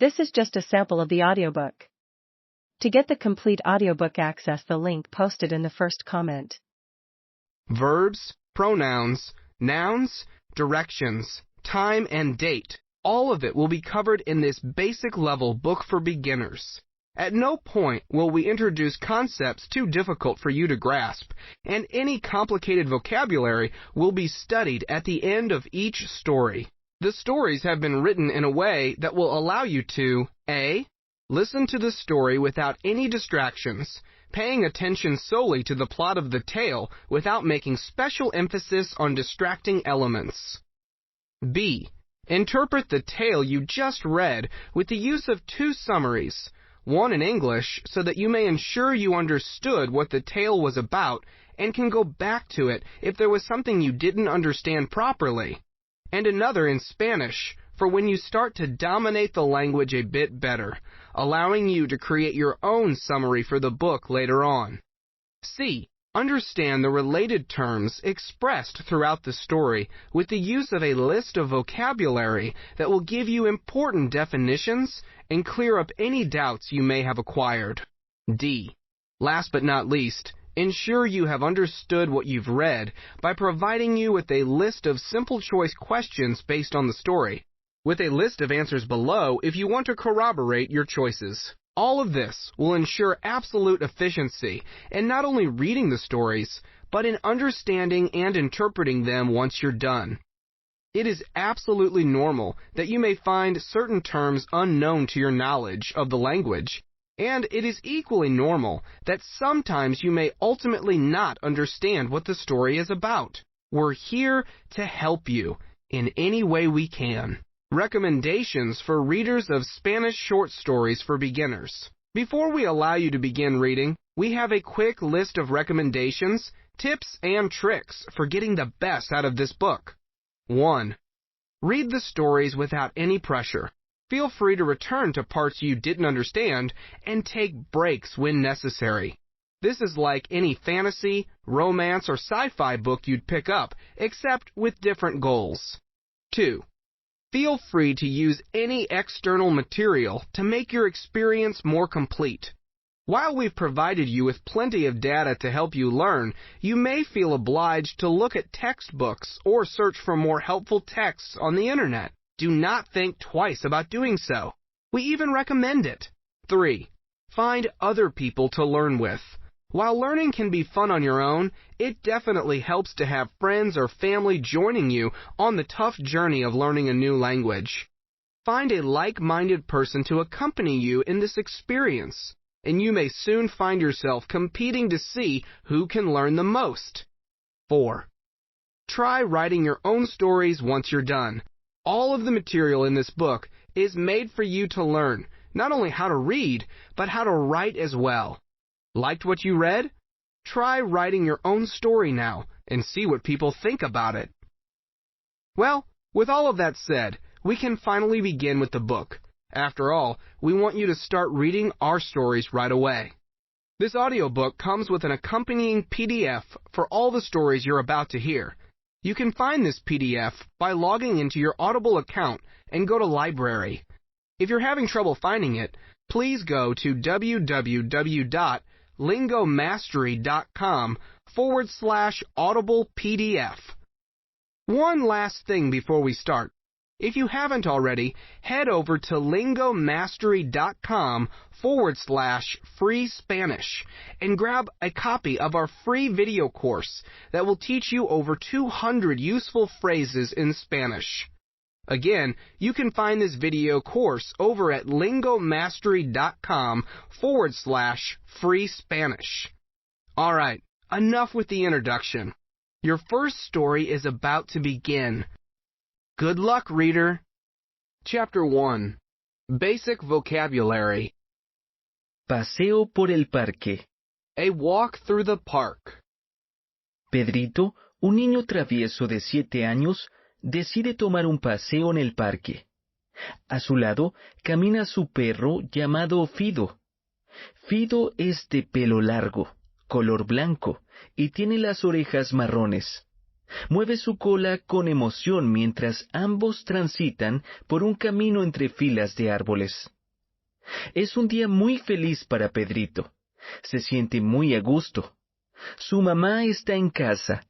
This is just a sample of the audiobook. To get the complete audiobook, access the link posted in the first comment. Verbs, pronouns, nouns, directions, time, and date. All of it will be covered in this basic level book for beginners. At no point will we introduce concepts too difficult for you to grasp, and any complicated vocabulary will be studied at the end of each story. The stories have been written in a way that will allow you to A. Listen to the story without any distractions, paying attention solely to the plot of the tale without making special emphasis on distracting elements. B. Interpret the tale you just read with the use of two summaries, one in English so that you may ensure you understood what the tale was about and can go back to it if there was something you didn't understand properly, and another in Spanish for when you start to dominate the language a bit better, allowing you to create your own summary for the book later on. C. Understand the related terms expressed throughout the story with the use of a list of vocabulary that will give you important definitions and clear up any doubts you may have acquired. D. Last but not least, ensure you have understood what you've read by providing you with a list of simple choice questions based on the story, with a list of answers below if you want to corroborate your choices. All of this will ensure absolute efficiency in not only reading the stories, but in understanding and interpreting them once you're done. It is absolutely normal that you may find certain terms unknown to your knowledge of the language, and it is equally normal that sometimes you may ultimately not understand what the story is about. We're here to help you in any way we can. Recommendations for readers of Spanish short stories for beginners. Before we allow you to begin reading, we have a quick list of recommendations, tips, and tricks for getting the best out of this book. 1. Read the stories without any pressure. Feel free to return to parts you didn't understand and take breaks when necessary. This is like any fantasy, romance, or sci-fi book you'd pick up, except with different goals. 2. Feel free to use any external material to make your experience more complete. While we've provided you with plenty of data to help you learn, you may feel obliged to look at textbooks or search for more helpful texts on the internet. Do not think twice about doing so. We even recommend it. 3. Find other people to learn with. While learning can be fun on your own, it definitely helps to have friends or family joining you on the tough journey of learning a new language. Find a like-minded person to accompany you in this experience, and you may soon find yourself competing to see who can learn the most. 4. Try writing your own stories once you're done. All of the material in this book is made for you to learn not only how to read, but how to write as well. Liked what you read? Try writing your own story now and see what people think about it. Well, with all of that said, we can finally begin with the book. After all, we want you to start reading our stories right away. This audiobook comes with an accompanying PDF for all the stories you're about to hear. You can find this PDF by logging into your Audible account and go to Library. If you're having trouble finding it, please go to www.lingomastery.com/Audible PDF. One last thing before we start. If you haven't already, head over to lingomastery.com/free Spanish and grab a copy of our free video course that will teach you over 200 useful phrases in Spanish. Again, you can find this video course over at lingomastery.com/free Spanish. All right, enough with the introduction. Your first story is about to begin. Good luck, reader. Chapter 1. Basic Vocabulary. Paseo por el parque. A walk through the park. Pedrito, un niño travieso de 7 años, decide tomar un paseo en el parque. A su lado camina su perro llamado Fido. Fido es de pelo largo, color blanco, y tiene las orejas marrones. Mueve su cola con emoción mientras ambos transitan por un camino entre filas de árboles. Es un día muy feliz para Pedrito. Se siente muy a gusto. Su mamá está en casa